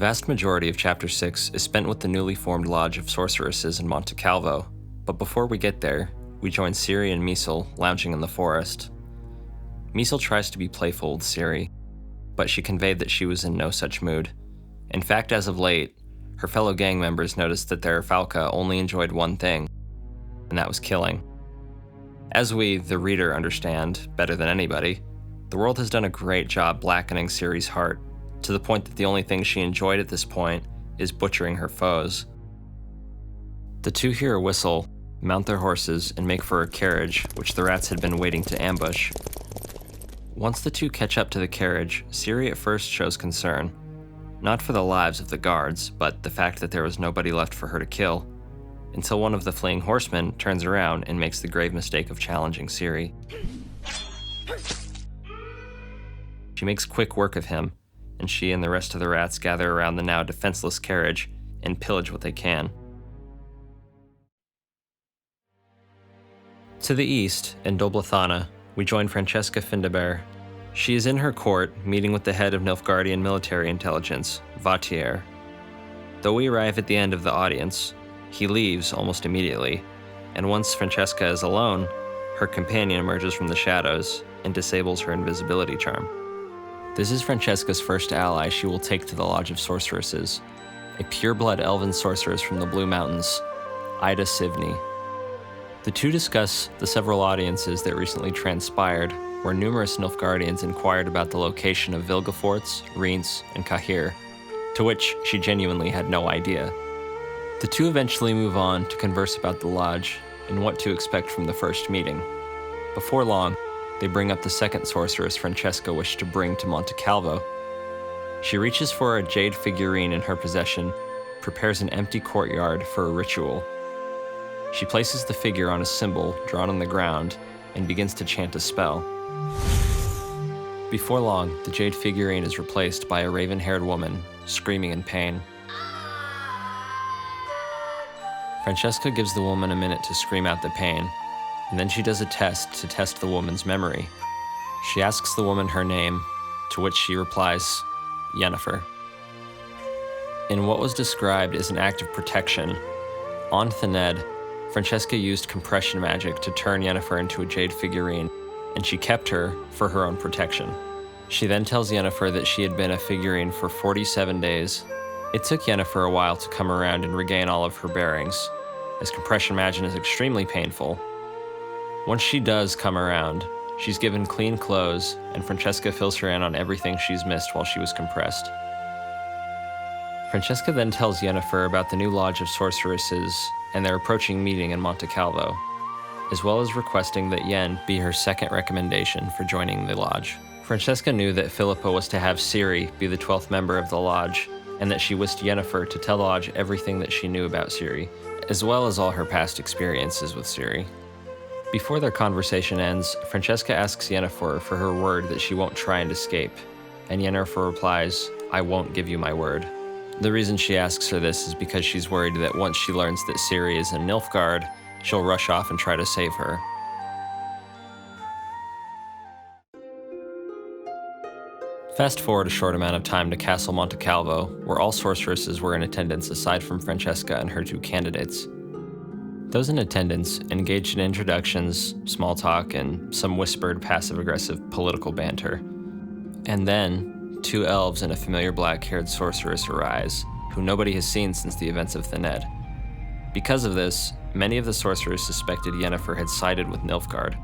vast majority of Chapter 6 is spent with the newly formed Lodge of Sorceresses in Monte Calvo, but before we get there, we join Ciri and Misel lounging in the forest. Misel tries to be playful with Ciri, but she conveyed that she was in no such mood. In fact, as of late, her fellow gang members noticed that their Falca only enjoyed one thing, and that was killing. As we, the reader, understand better than anybody, the world has done a great job blackening Ciri's heart, to the point that the only thing she enjoyed at this point is butchering her foes. The two hear a whistle, mount their horses, and make for a carriage, which the rats had been waiting to ambush. Once the two catch up to the carriage, Ciri at first shows concern, not for the lives of the guards, but the fact that there was nobody left for her to kill, until one of the fleeing horsemen turns around and makes the grave mistake of challenging Ciri. She makes quick work of him, and she and the rest of the rats gather around the now defenseless carriage and pillage what they can. To the east, in Doblathana, we join Francesca Findabair. She is in her court, meeting with the head of Nilfgaardian military intelligence, Vautier. Though we arrive at the end of the audience, he leaves almost immediately, and once Francesca is alone, her companion emerges from the shadows and disables her invisibility charm. This is Francesca's first ally she will take to the Lodge of Sorceresses, a pure-blood elven sorceress from the Blue Mountains, Ida Sivny. The two discuss the several audiences that recently transpired, where numerous Nilfgaardians inquired about the location of Vilgefortz, Rience, and Cahir, to which she genuinely had no idea. The two eventually move on to converse about the lodge and what to expect from the first meeting. Before long, they bring up the second sorceress Francesca wished to bring to Monte Calvo. She reaches for a jade figurine in her possession, prepares an empty courtyard for a ritual. She places the figure on a symbol drawn on the ground and begins to chant a spell. Before long, the jade figurine is replaced by a raven-haired woman, screaming in pain. Francesca gives the woman a minute to scream out the pain, and then she does a test to test the woman's memory. She asks the woman her name, to which she replies, Yennefer. In what was described as an act of protection, on Thaned, Francesca used compression magic to turn Yennefer into a jade figurine, and she kept her for her own protection. She then tells Yennefer that she had been a figurine for 47 days. It took Yennefer a while to come around and regain all of her bearings, as compression magic is extremely painful. Once she does come around, she's given clean clothes, and Francesca fills her in on everything she's missed while she was compressed. Francesca then tells Yennefer about the new Lodge of Sorceresses and their approaching meeting in Monte Calvo, as well as requesting that Yen be her second recommendation for joining the lodge. Francesca knew that Philippa was to have Ciri be the 12th member of the lodge, and that she wished Yennefer to tell the lodge everything that she knew about Ciri, as well as all her past experiences with Ciri. Before their conversation ends, Francesca asks Yennefer for her word that she won't try and escape, and Yennefer replies, I won't give you my word. The reason she asks her this is because she's worried that once she learns that Ciri is in Nilfgaard, she'll rush off and try to save her. Fast forward a short amount of time to Castle Monte Calvo, where all sorceresses were in attendance aside from Francesca and her two candidates. Those in attendance engaged in introductions, small talk, and some whispered, passive-aggressive political banter. And then, two elves and a familiar black-haired sorceress arise, who nobody has seen since the events of Thaned. Because of this, many of the sorcerers suspected Yennefer had sided with Nilfgaard.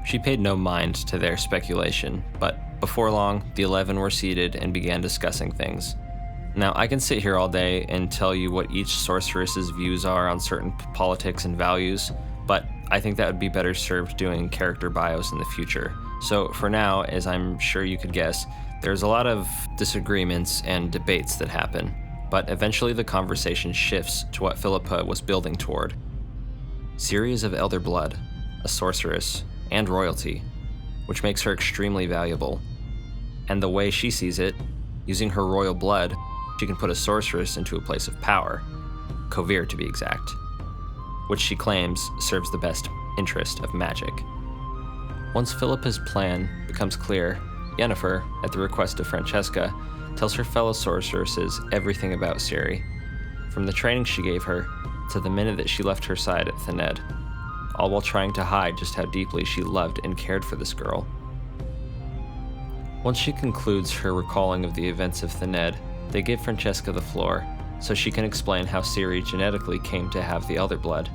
She paid no mind to their speculation, but before long, the 11 were seated and began discussing things. Now, I can sit here all day and tell you what each sorceress's views are on certain politics and values, but I think that would be better served doing character bios in the future. So for now, as I'm sure you could guess, there's a lot of disagreements and debates that happen, but eventually the conversation shifts to what Philippa was building toward. Ciri is of elder blood, a sorceress, and royalty, which makes her extremely valuable. And the way she sees it, using her royal blood, she can put a sorceress into a place of power, Kovir to be exact, which she claims serves the best interest of magic. Once Philippa's plan becomes clear, Yennefer, at the request of Francesca, tells her fellow sorceresses everything about Ciri, from the training she gave her to the minute that she left her side at Thaned, all while trying to hide just how deeply she loved and cared for this girl. Once she concludes her recalling of the events of Thaned, they give Francesca the floor so she can explain how Ciri genetically came to have the Elder Blood.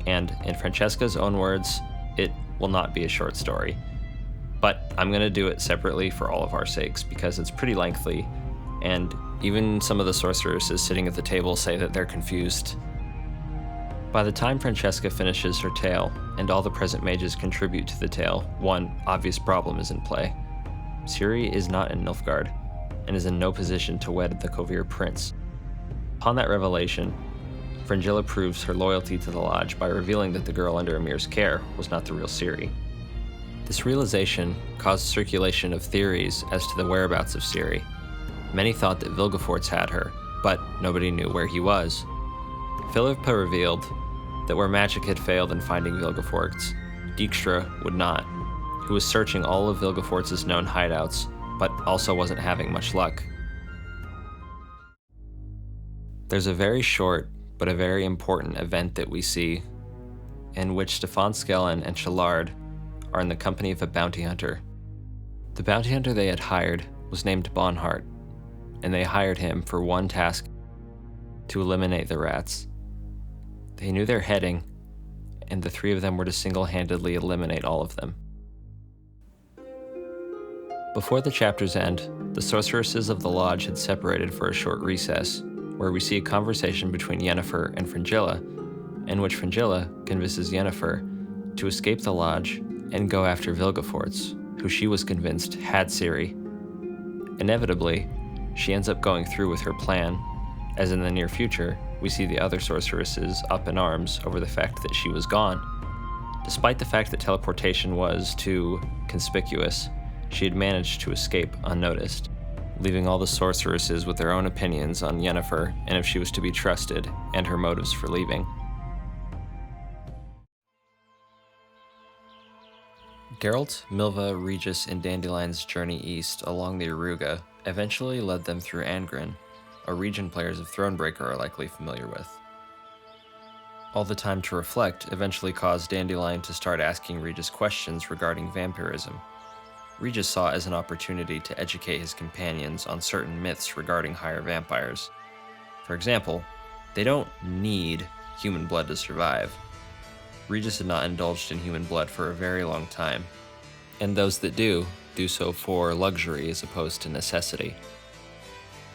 And in Francesca's own words, it will not be a short story. But I'm going to do it separately for all of our sakes because it's pretty lengthy, and even some of the sorceresses sitting at the table say that they're confused. By the time Francesca finishes her tale, and all the present mages contribute to the tale, one obvious problem is in play. Ciri is not in Nilfgaard, and is in no position to wed the Kovir prince. Upon that revelation, Fringilla proves her loyalty to the Lodge by revealing that the girl under Emir's care was not the real Ciri. This realization caused circulation of theories as to the whereabouts of Ciri. Many thought that Vilgefortz had her, but nobody knew where he was. Philippa revealed that where magic had failed in finding Vilgefortz, Dijkstra would not, who was searching all of Vilgefortz's known hideouts, but also wasn't having much luck. There's a very short, but a very important event that we see, in which Stefan Skellen and Challard are in the company of a bounty hunter. The bounty hunter they had hired was named Bonhart, and they hired him for one task: to eliminate the rats. They knew their heading, and the three of them were to single-handedly eliminate all of them. Before the chapter's end, the sorceresses of the Lodge had separated for a short recess, where we see a conversation between Yennefer and Fringilla, in which Fringilla convinces Yennefer to escape the Lodge and go after Vilgefortz, who she was convinced had Ciri. Inevitably, she ends up going through with her plan, as in the near future, we see the other sorceresses up in arms over the fact that she was gone. Despite the fact that teleportation was too conspicuous, she had managed to escape unnoticed, leaving all the sorceresses with their own opinions on Yennefer and if she was to be trusted, and her motives for leaving. Geralt, Milva, Regis, and Dandelion's journey east along the Aruga eventually led them through Angren, a region players of Thronebreaker are likely familiar with. All the time to reflect eventually caused Dandelion to start asking Regis questions regarding vampirism. Regis saw it as an opportunity to educate his companions on certain myths regarding higher vampires. For example, they don't need human blood to survive. Regis had not indulged in human blood for a very long time, and those that do so for luxury as opposed to necessity.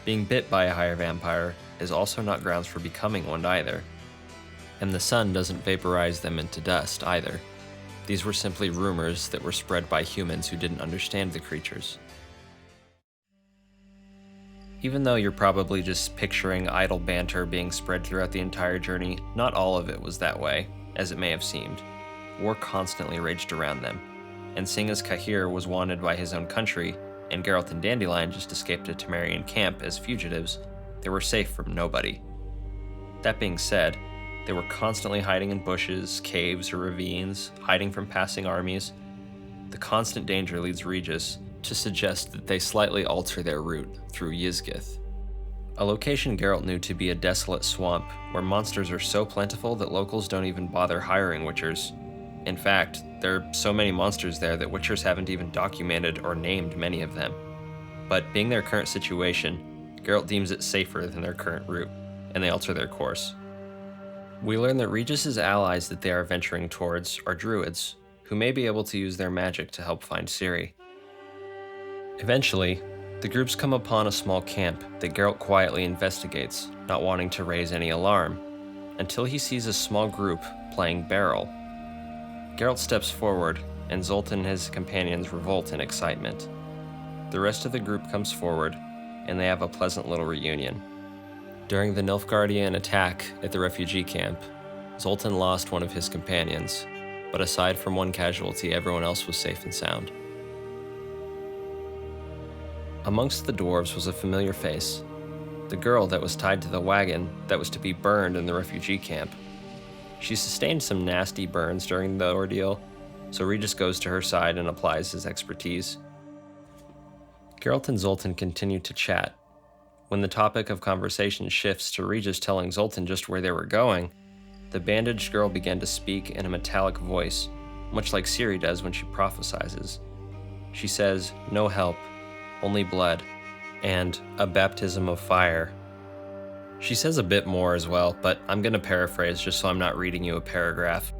Being bit by a higher vampire is also not grounds for becoming one either, and the sun doesn't vaporize them into dust either. These were simply rumors that were spread by humans who didn't understand the creatures. Even though you're probably just picturing idle banter being spread throughout the entire journey, not all of it was that way, as it may have seemed. War constantly raged around them, and seeing as Cahir was wanted by his own country, and Geralt and Dandelion just escaped a Temerian camp as fugitives, they were safe from nobody. That being said, they were constantly hiding in bushes, caves, or ravines, hiding from passing armies. The constant danger leads Regis to suggest that they slightly alter their route through Ysgith, a location Geralt knew to be a desolate swamp where monsters are so plentiful that locals don't even bother hiring witchers. In fact, there are so many monsters there that witchers haven't even documented or named many of them. But being their current situation, Geralt deems it safer than their current route, and they alter their course. We learn that Regis's allies that they are venturing towards are druids, who may be able to use their magic to help find Ciri. Eventually, the groups come upon a small camp that Geralt quietly investigates, not wanting to raise any alarm, until he sees a small group playing barrel. Geralt steps forward, and Sultan and his companions revolt in excitement. The rest of the group comes forward, and they have a pleasant little reunion. During the Nilfgaardian attack at the refugee camp, Sultan lost one of his companions, but aside from one casualty, everyone else was safe and sound. Amongst the dwarves was a familiar face, the girl that was tied to the wagon that was to be burned in the refugee camp. She sustained some nasty burns during the ordeal, so Regis goes to her side and applies his expertise. Geralt and Sultan continue to chat, When the topic of conversation shifts to Regis telling Sultan just where they were going, the bandaged girl began to speak in a metallic voice, much like Ciri does when she prophesizes. She says, "No help, only blood, and a baptism of fire." She says a bit more as well, but I'm going to paraphrase just so I'm not reading you a paragraph.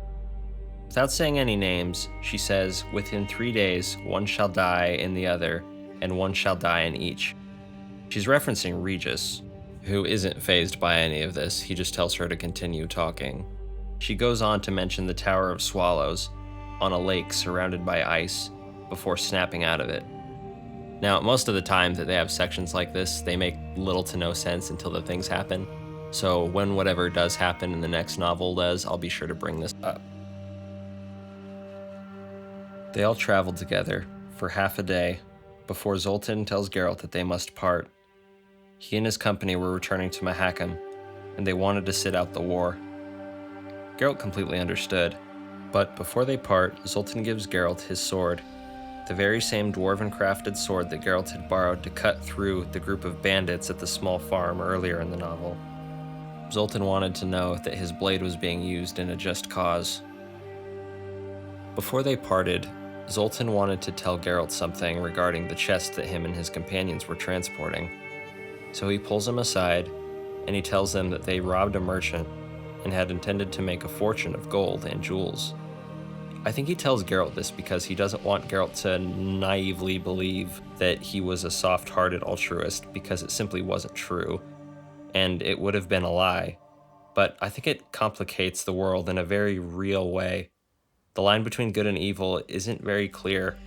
Without saying any names, she says, "Within 3 days, one shall die in the other, and one shall die in each." She's referencing Regis, who isn't fazed by any of this. He just tells her to continue talking. She goes on to mention the Tower of Swallows on a lake surrounded by ice before snapping out of it. Now, most of the time that they have sections like this, they make little to no sense until the things happen. So when whatever does happen in the next novel does, I'll be sure to bring this up. They all traveled together for half a day before Sultan tells Geralt that they must part. He and his company were returning to Mahakam, and they wanted to sit out the war. Geralt completely understood, but before they part, Sultan gives Geralt his sword, the very same dwarven-crafted sword that Geralt had borrowed to cut through the group of bandits at the small farm earlier in the novel. Sultan wanted to know that his blade was being used in a just cause. Before they parted, Sultan wanted to tell Geralt something regarding the chest that him and his companions were transporting. So he pulls him aside, and he tells them that they robbed a merchant and had intended to make a fortune of gold and jewels. I think he tells Geralt this because he doesn't want Geralt to naively believe that he was a soft-hearted altruist, because it simply wasn't true, and it would have been a lie. But I think it complicates the world in a very real way. The line between good and evil isn't very clear.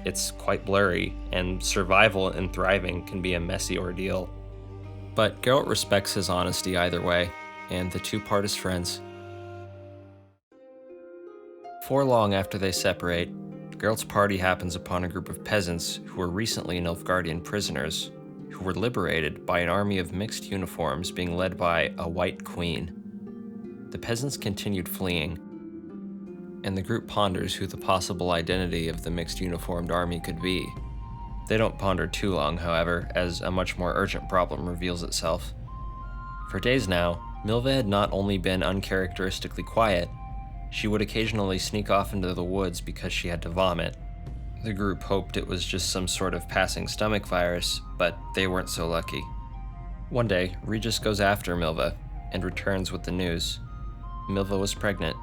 It's quite blurry, and survival and thriving can be a messy ordeal. But Geralt respects his honesty either way, and the two part as friends. Before long after they separate, Geralt's party happens upon a group of peasants who were recently Nilfgaardian prisoners, who were liberated by an army of mixed uniforms being led by a white queen. The peasants continued fleeing, and the group ponders who the possible identity of the mixed uniformed army could be. They don't ponder too long, however, as a much more urgent problem reveals itself. For days now, Milva had not only been uncharacteristically quiet, she would occasionally sneak off into the woods because she had to vomit. The group hoped it was just some sort of passing stomach virus, but they weren't so lucky. One day, Regis goes after Milva and returns with the news. Milva was pregnant.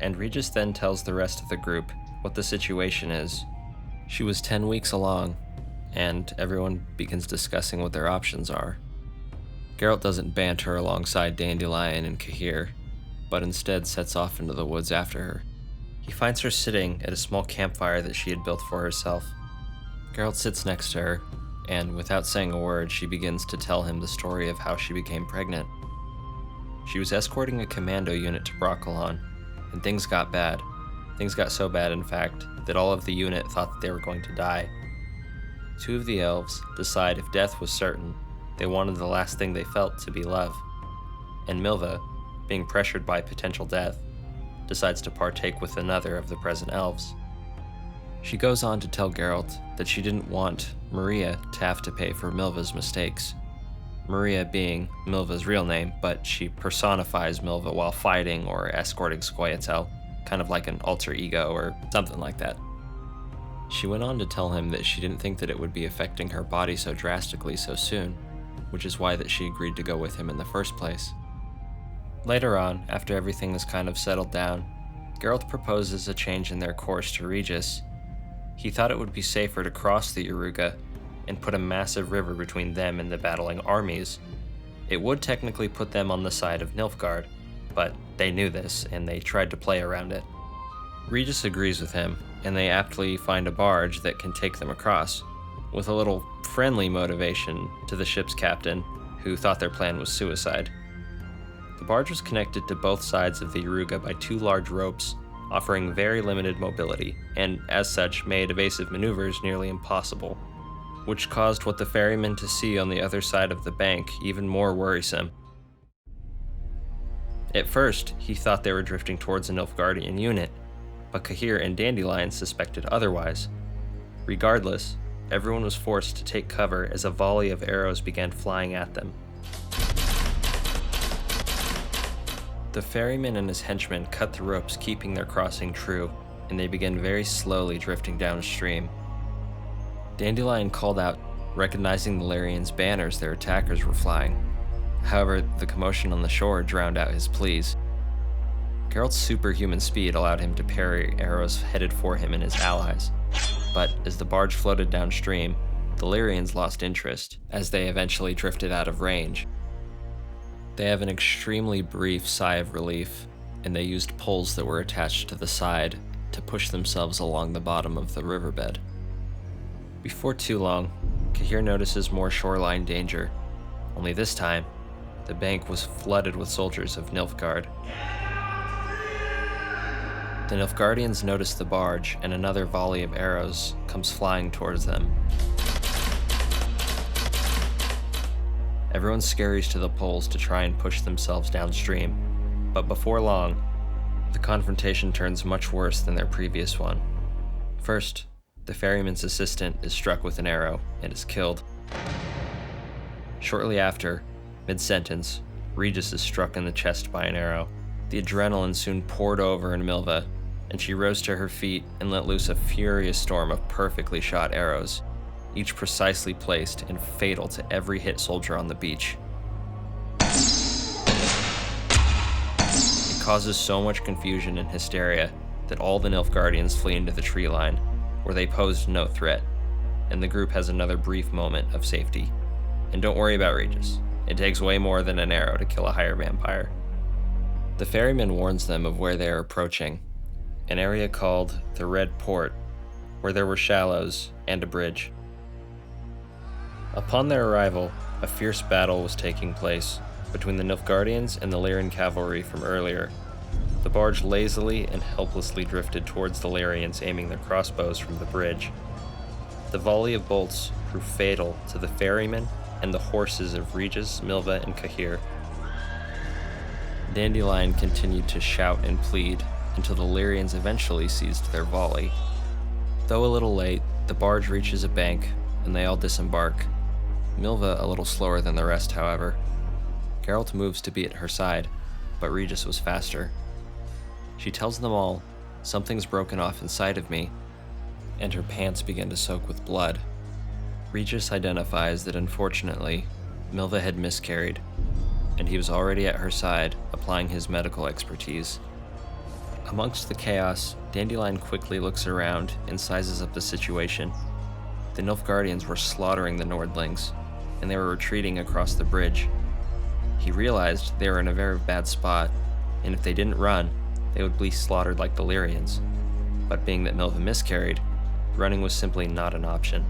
And Regis then tells the rest of the group what the situation is. She was 10 weeks along, and everyone begins discussing what their options are. Geralt doesn't banter alongside Dandelion and Cahir, but instead sets off into the woods after her. He finds her sitting at a small campfire that she had built for herself. Geralt sits next to her, and without saying a word, she begins to tell him the story of how she became pregnant. She was escorting a commando unit to Brokilon, and things got bad. Things got so bad, in fact, that all of the unit thought that they were going to die. Two of the elves decide if death was certain, they wanted the last thing they felt to be love. And Milva, being pressured by potential death, decides to partake with another of the present elves. She goes on to tell Geralt that she didn't want Maria to have to pay for Milva's mistakes. Maria being Milva's real name, but she personifies Milva while fighting or escorting Scoia'tael, kind of like an alter ego or something like that. She went on to tell him that she didn't think that it would be affecting her body so drastically so soon, which is why that she agreed to go with him in the first place. Later on, after everything is kind of settled down, Geralt proposes a change in their course to Regis. He thought it would be safer to cross the Yaruga and put a massive river between them and the battling armies. It would technically put them on the side of Nilfgaard, but they knew this, and they tried to play around it. Regis agrees with him, and they aptly find a barge that can take them across, with a little friendly motivation to the ship's captain, who thought their plan was suicide. The barge was connected to both sides of the Yaruga by two large ropes, offering very limited mobility, and as such made evasive maneuvers nearly impossible, which caused what the ferryman to see on the other side of the bank even more worrisome. At first, he thought they were drifting towards a Nilfgaardian unit, but Cahir and Dandelion suspected otherwise. Regardless, everyone was forced to take cover as a volley of arrows began flying at them. The ferryman and his henchmen cut the ropes keeping their crossing true, and they began very slowly drifting downstream. Dandelion called out, recognizing the Lyrians' banners their attackers were flying. However, the commotion on the shore drowned out his pleas. Geralt's superhuman speed allowed him to parry arrows headed for him and his allies, but as the barge floated downstream, the Lyrians lost interest, as they eventually drifted out of range. They have an extremely brief sigh of relief, and they used poles that were attached to the side to push themselves along the bottom of the riverbed. Before too long, Cahir notices more shoreline danger, only this time, the bank was flooded with soldiers of Nilfgaard. The Nilfgaardians notice the barge, and another volley of arrows comes flying towards them. Everyone scurries to the poles to try and push themselves downstream, but before long, the confrontation turns much worse than their previous one. First, the ferryman's assistant is struck with an arrow and is killed. Shortly after, mid-sentence, Regis is struck in the chest by an arrow. The adrenaline soon poured over in Milva, and she rose to her feet and let loose a furious storm of perfectly shot arrows, each precisely placed and fatal to every hit soldier on the beach. It causes so much confusion and hysteria that all the Nilfgaardians flee into the tree line, where they posed no threat, and the group has another brief moment of safety. And don't worry about Regis. It takes way more than an arrow to kill a higher vampire. The ferryman warns them of where they are approaching, an area called the Red Port, where there were shallows and a bridge. Upon their arrival, a fierce battle was taking place between the Nilfgaardians and the Lyrian cavalry from earlier. The barge lazily and helplessly drifted towards the Lyrians, aiming their crossbows from the bridge. The volley of bolts proved fatal to the ferryman and the horses of Regis, Milva, and Cahir. Dandelion continued to shout and plead until the Lyrians eventually ceased their volley. Though a little late, the barge reaches a bank and they all disembark. Milva a little slower than the rest, however. Geralt moves to be at her side, but Regis was faster. She tells them all, "Something's broken off inside of me," and her pants begin to soak with blood. Regis identifies that unfortunately, Milva had miscarried, and he was already at her side, applying his medical expertise. Amongst the chaos, Dandelion quickly looks around and sizes up the situation. The Nilfgaardians were slaughtering the Nordlings, and they were retreating across the bridge. He realized they were in a very bad spot, and if they didn't run, they would be slaughtered like the Lyrians. But being that Milva miscarried, running was simply not an option.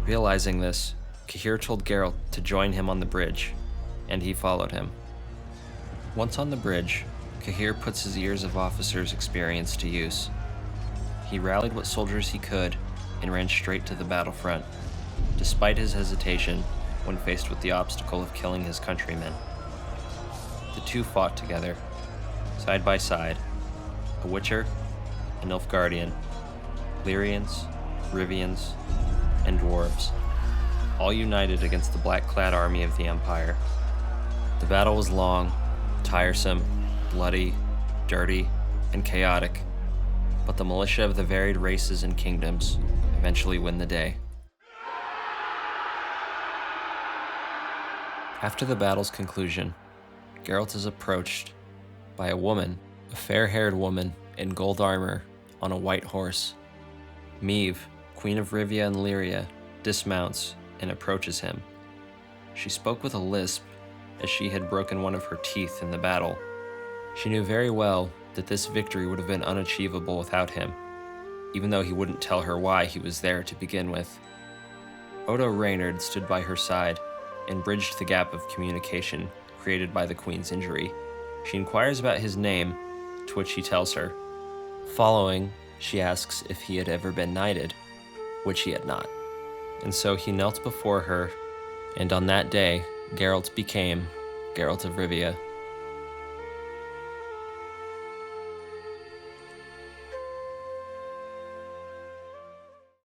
Realizing this, Cahir told Geralt to join him on the bridge, and he followed him. Once on the bridge, Cahir puts his years of officer's experience to use. He rallied what soldiers he could and ran straight to the battlefront, despite his hesitation when faced with the obstacle of killing his countrymen. The two fought together, side by side, a Witcher, a Nilfgaardian, Lyrians, Rivians, and Dwarves, all united against the black-clad army of the Empire. The battle was long, tiresome, bloody, dirty, and chaotic, but the militia of the varied races and kingdoms eventually win the day. After the battle's conclusion, Geralt is approached by a woman, a fair-haired woman in gold armor on a white horse. Meve, Queen of Rivia and Lyria, dismounts and approaches him. She spoke with a lisp, as she had broken one of her teeth in the battle. She knew very well that this victory would have been unachievable without him, even though he wouldn't tell her why he was there to begin with. Odo Reynard stood by her side and bridged the gap of communication created by the Queen's injury. She inquires about his name, to which he tells her. Following, she asks if he had ever been knighted, which he had not. And so he knelt before her, and on that day, Geralt became Geralt of Rivia.